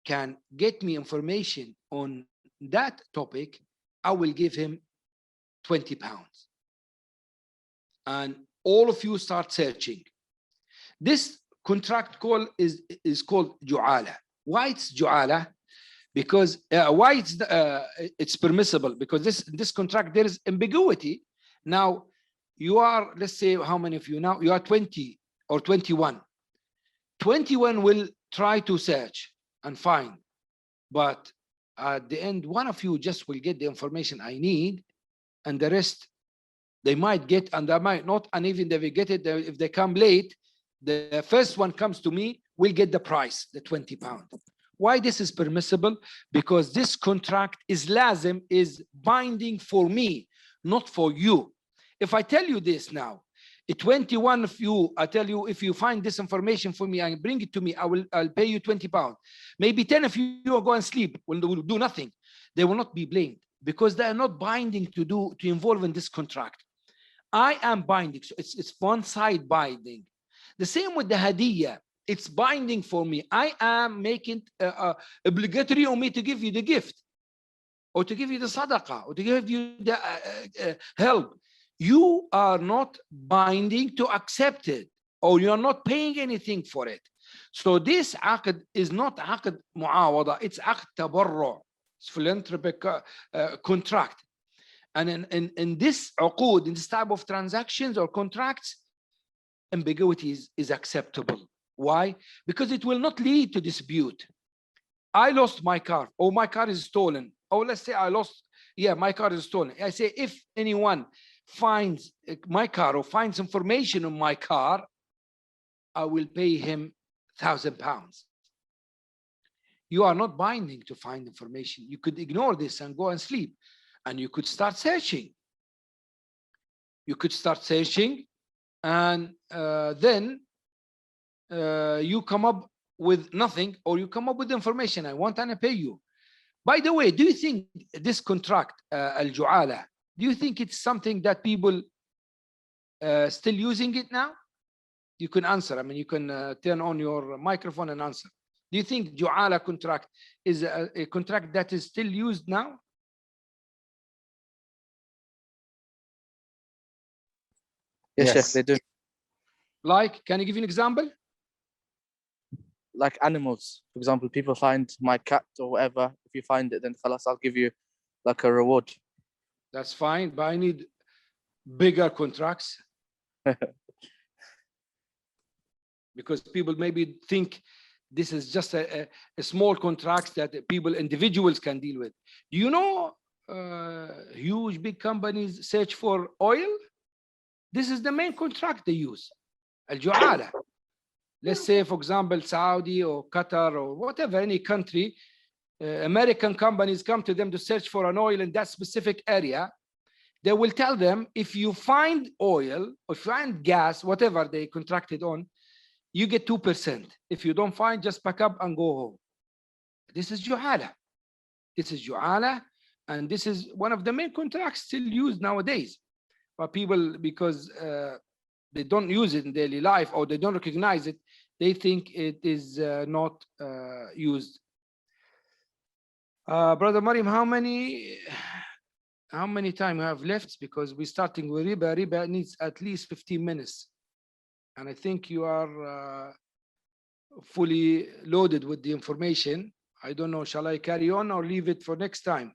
can get me information on that topic, I will give him £20. And all of you start searching. This contract call is called ju'ala. Why it's ju'ala? Because why it's permissible? Because this contract, there is ambiguity. Now you are, let's say, how many of you now? You are 20 or 21. 21 will try to search and find, but at the end, one of you just will get the information I need, and the rest they might get and they might not. And even if they get it, if they come late, the first one comes to me will get the price, the £20. Why this is permissible? Because this contract is lazim, is binding for me, not for you. If I tell you this now, 21 of you, I tell you, if you find this information for me and bring it to me, I'll pay you 20 pounds. Maybe 10 of you will go and sleep, will do nothing. They will not be blamed because they are not binding to involve in this contract. I am binding, so it's one side binding. The same with the hadiyah, it's binding for me. I am making obligatory on me to give you the gift, or to give you the sadaqah, or to give you the help. You are not binding to accept it, or you are not paying anything for it. So this aqd is not aqd muawada, it's aqd tabarru', it's philanthropic contract. And in this uqud, in this type of transactions or contracts, ambiguity is acceptable. Why? Because it will not lead to dispute. I lost my car, or my car is stolen, or let's say I lost, my car is stolen. I say, if anyone finds my car or finds information on my car, I will pay him £1,000. You are not binding to find information. You could ignore this and go and sleep, and you could start searching. You could start searching, and then you come up with nothing, or you come up with information. I want and I pay you. By the way, do you think this contract, al-ju'ala, do you think it's something that people still using it now? You can answer. I mean, you can turn on your microphone and answer. Do you think ju'ala contract is a contract that is still used now? Yes, Sheikh, they do. Like, can you give an example? Like animals, for example, people find my cat or whatever. If you find it, then khalas, I'll give you like a reward. That's fine, but I need bigger contracts. Because people maybe think this is just a small contract that individuals can deal with. Do you know huge big companies search for oil? This is the main contract they use, al-ju'ala. Let's say, for example, Saudi or Qatar or whatever, any country, American companies come to them to search for an oil in that specific area. They will tell them, if you find oil or find gas, whatever they contracted on, you get 2%. If you don't find, just pack up and go home. This is ju'ala. This is ju'ala, and this is one of the main contracts still used nowadays. But people, because they don't use it in daily life, or they don't recognize it, they think it is not used. Brother Mariam, how many time you have left? Because we're starting with riba. Riba needs at least 15 minutes. And I think you are fully loaded with the information. I don't know, shall I carry on or leave it for next time?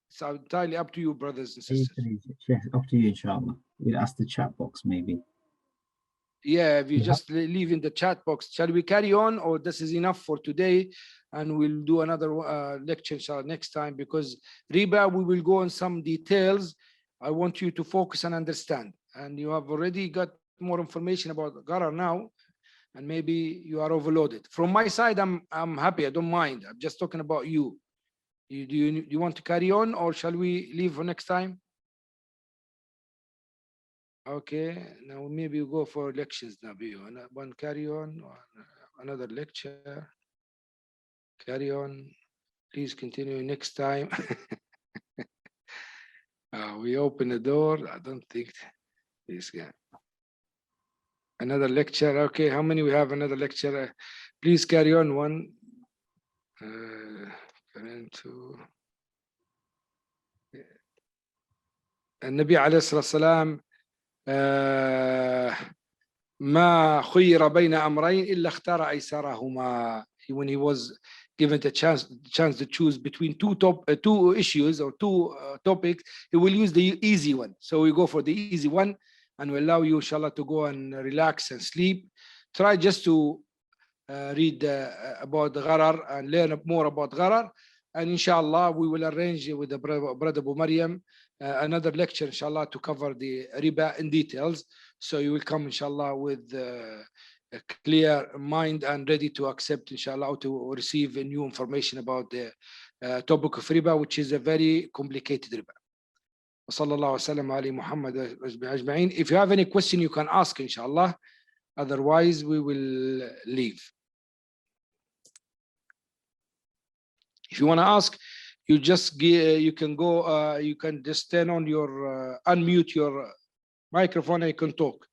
It's entirely up to you, brothers and sisters. Yes, up to you, inshallah. We'll ask the chat box maybe. Yeah, if you just leave in the chat box. Shall we carry on, or this is enough for today? And we'll do another lecture, inshallah, next time, because riba, we will go on some details. I want you to focus and understand. And you have already got more information about gharar now, and maybe you are overloaded. From my side, I'm happy. I don't mind. I'm just talking about you. Do you want to carry on, or shall we leave for next time? Okay, now maybe we go for lectures now. One carry on, another lecture. Carry on. Please continue next time. We open the door. I don't think this guy. Another lecture. Okay, how many we have? Another lecture. Please carry on. One. Two. النبي عليه الصلاة والسلام ما خير بين أمرين إلا اختار أيسرهما. When he was given the chance to choose between two issues or two topics, he will use the easy one. So we go for the easy one, and we allow you, inshallah, to go and relax and sleep. Try just to read about gharar and learn more about gharar. And inshallah, we will arrange with the brother Abu Maryam another lecture, inshallah, to cover the riba in details. So you will come, inshallah, with a clear mind and ready to accept, inshallah, to receive new information about the topic of riba, which is a very complicated riba. Sallallahu wasallam ali Muhammad ajma'in. If you have any question, you can ask, inshallah. Otherwise, we will leave. If you want to ask, you just you can go. You can just turn on your unmute your microphone and you can talk.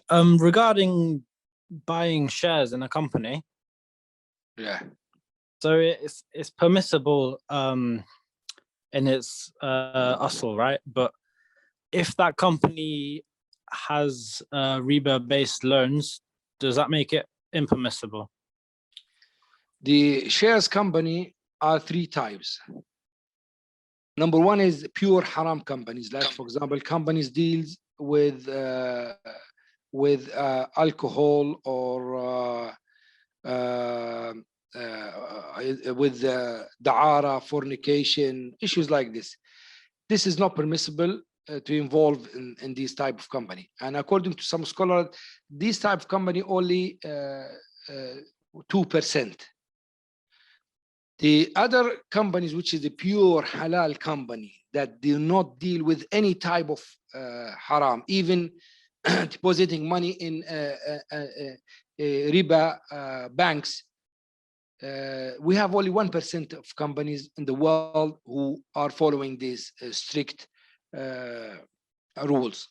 Regarding buying shares in a company, Yeah. so it's permissible in its asl, right? But if that company has riba-based loans, does that make it impermissible? The shares company are three types. Number one is pure haram companies, like for example, companies deals with alcohol or with da'ara, fornication, issues like this. This is not permissible to involve in these type of company. And according to some scholars, this type of company only 2%. The other companies, which is the pure halal company that do not deal with any type of haram, even depositing money in riba banks, we have only 1% of companies in the world who are following these strict rules.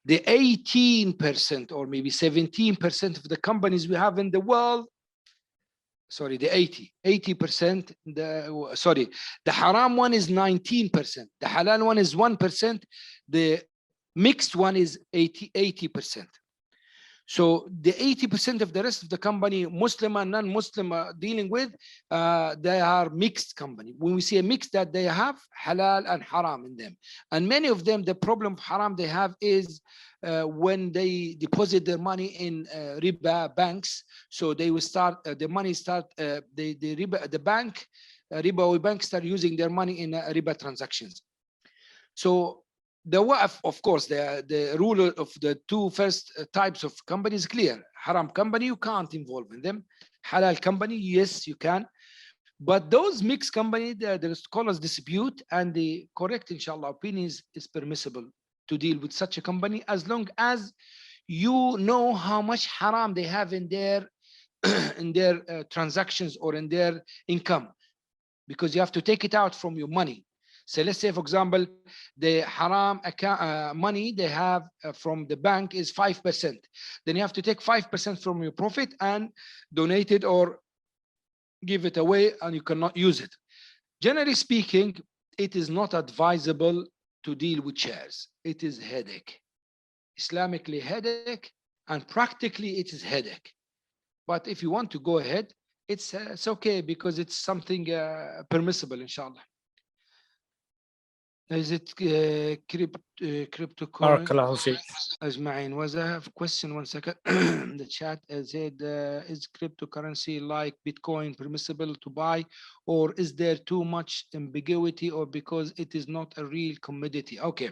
The 18% or maybe 17% of the companies we have in the world, sorry, the 80%, the haram one is 19%, the halal one is 1%, the mixed one is 80%. So the 80% of the rest of the company, Muslim and non-Muslim, dealing with, they are mixed company. When we see a mix, that they have halal and haram in them, and many of them, the problem of haram they have is when they deposit their money in riba banks. So they will start the money start the bank riba banks start using their money in riba transactions. So the of course the rule of the two first types of companies is clear. Haram company, you can't involve in them. Halal company, yes, you can. But those mixed companies, the scholars dispute, and the correct, inshallah, opinion is permissible to deal with such a company as long as you know how much haram they have in their transactions or in their income, because you have to take it out from your money. So let's say, for example, the haram account, money they have from the bank is 5%. Then you have to take 5% from your profit and donate it or give it away, and you cannot use it. Generally speaking, it is not advisable to deal with shares. It is headache. Islamically headache, and practically it is headache. But if you want to go ahead, it's okay, because it's something permissible, inshallah. Is it cryptocurrency? Ajma'in, was I have a question? 1 second. The chat said, is cryptocurrency like Bitcoin permissible to buy, or is there too much ambiguity, or because it is not a real commodity? Okay.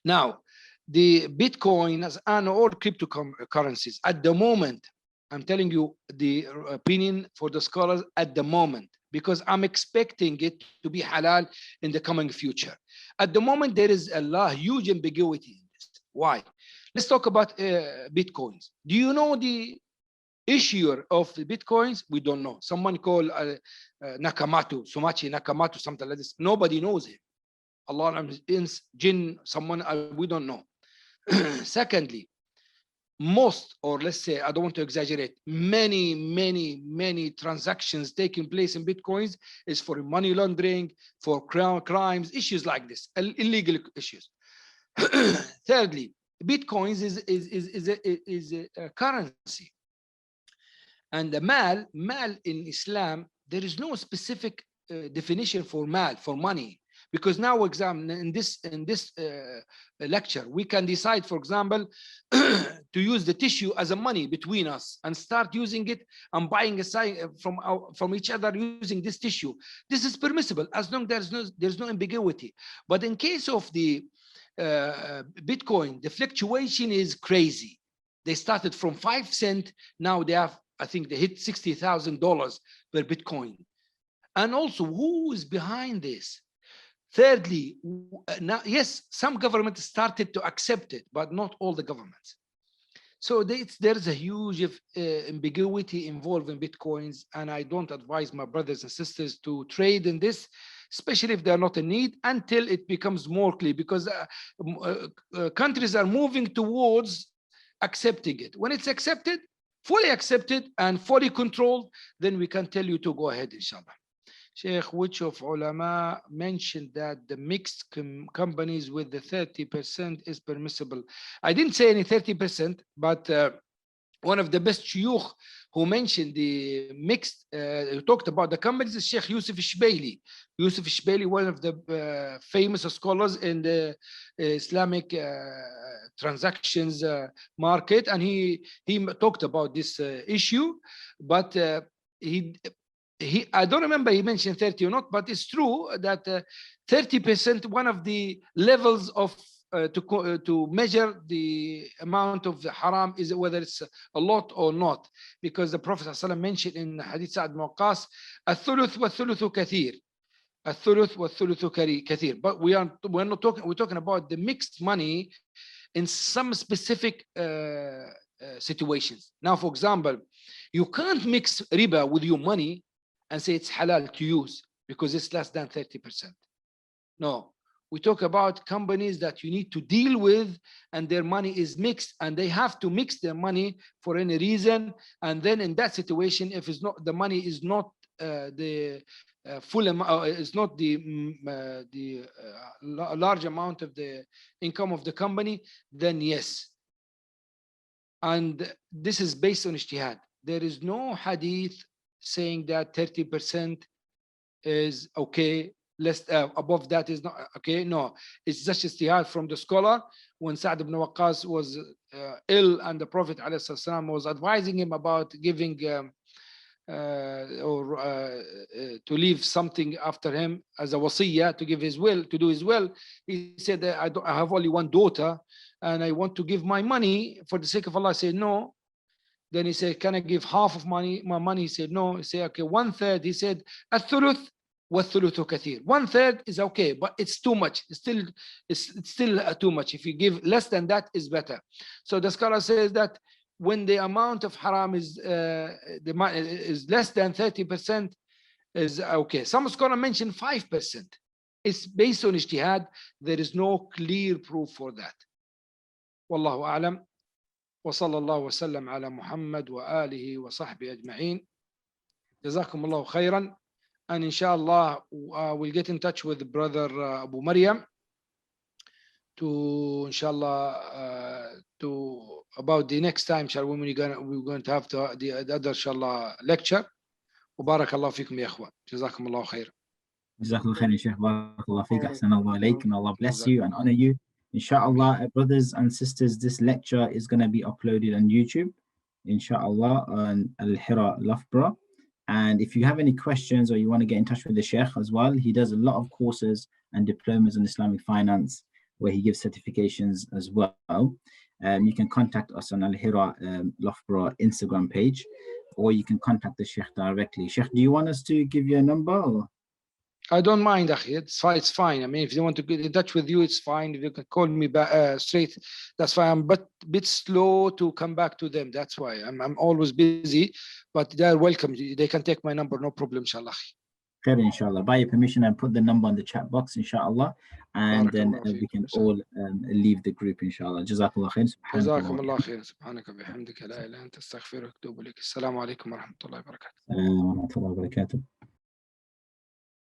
Now, the Bitcoin and all cryptocurrencies at the moment, I'm telling you the opinion for the scholars at the moment, because I'm expecting it to be halal in the coming future. At the moment, there is a huge ambiguity in this. Why? Let's talk about Bitcoins. Do you know the issuer of the Bitcoins? We don't know. Someone called Nakamoto, Sumachi Nakamoto, something like this. Nobody knows him. Allah, jinn, someone, we don't know. Secondly, most, or let's say, I don't want to exaggerate, many transactions taking place in Bitcoins is for money laundering, for crimes, issues like this, illegal issues. Thirdly, Bitcoins is a currency. And the mal in Islam, there is no specific definition for mal, for money. Because now, in this lecture, we can decide, for example, to use the tissue as a money between us and start using it and buying a side from each other using this tissue. This is permissible as long as there's no ambiguity. But in case of the Bitcoin, the fluctuation is crazy. They started from 5 cents. Now they have, I think they hit $60,000 per Bitcoin. And also, who is behind this? Thirdly, now, yes, some governments started to accept it, but not all the governments. So there's a huge ambiguity involved in Bitcoins, and I don't advise my brothers and sisters to trade in this, especially if they're not in need, until it becomes more clear, because countries are moving towards accepting it. When it's accepted, fully accepted and fully controlled, then we can tell you to go ahead, inshallah. Shaykh, which of ulama mentioned that the mixed companies with the 30% is permissible? I didn't say any 30%, but one of the best shuyukh who mentioned the mixed, who talked about the companies is Shaykh Yusuf Shbaili. Yusuf Shbaili, one of the famous scholars in the Islamic transactions market, and he talked about this issue, but I don't remember he mentioned 30 or not, but it's true that 30%, one of the levels of to measure the amount of the haram is whether it's a lot or not, because the Prophet ﷺ mentioned in Hadith Sa'ad bin Waqqas, الثلث والثلث كثير, الثلث والثلث كثير. But we're not talking. We're talking about the mixed money in some specific situations. Now, for example, you can't mix riba with your money and say it's halal to use because it's less than 30%. No, we talk about companies that you need to deal with and their money is mixed and they have to mix their money for any reason. And then in that situation, if it's not, the money is not the full amount, it's not the large amount of the income of the company, then yes. And this is based on ijtihad. There is no hadith saying that 30% is okay, less above that is not okay. No, it's just ijtihad from the scholar. When Sa'd ibn Waqqas was ill and the Prophet ﷺ was advising him about giving to leave something after him as a wasiyah, to give his will, to do his will, he said that I have only one daughter and I want to give my money for the sake of Allah. I said no. Then he said, can I give half of my money? He said, no. He said, okay, 1/3. He said, الثلث والثلث كثير. 1/3 is okay, but it's too much. It's still too much. If you give less than that, is better. So the scholar says that when the amount of haram is less than 30%, is okay. Some scholar mention 5%. It's based on ijtihad. There is no clear proof for that. Wallahu a'lam. وصلى الله وسلم على محمد وآله وصحبه أجمعين. جزاكم الله خيرا. And inshallah, we'll get in touch with brother Abu Maryam to inshallah to about the next time when we're going to have the other inshallah lecture. وبارك الله فيكم يا إخوان. جزاكم الله خيرا. جزاك الله خير يا شيخ. بارك الله فيك. أحسن الله إليك. And Allah bless you and honor you. Inshallah, brothers and sisters, this lecture is going to be uploaded on YouTube, inshallah, on Al-Hira Loughborough. And if you have any questions or you want to get in touch with the Shaykh as well, he does a lot of courses and diplomas in Islamic finance where he gives certifications as well. You can contact us on Al-Hira Loughborough Instagram page, or you can contact the Shaykh directly. Shaykh, do you want us to give you a number? Or? I don't mind, Akhi. It's fine. I mean, if they want to get in touch with you, it's fine. If you can call me back straight, that's fine. I'm a bit slow to come back to them. That's why I'm always busy, but they're welcome. They can take my number, no problem, inshallah. Khair, inshallah. By your permission, I'll put the number on the chat box, inshallah, and then we can all leave the group, inshallah. Jazakallah khair. جزاكم الله خير. سبحانك وبحمدك لا إله إلا أنت أستغفرك وأتوب إليك. السلام عليكم ورحمة الله وبركاته. ورحمة الله وبركاته.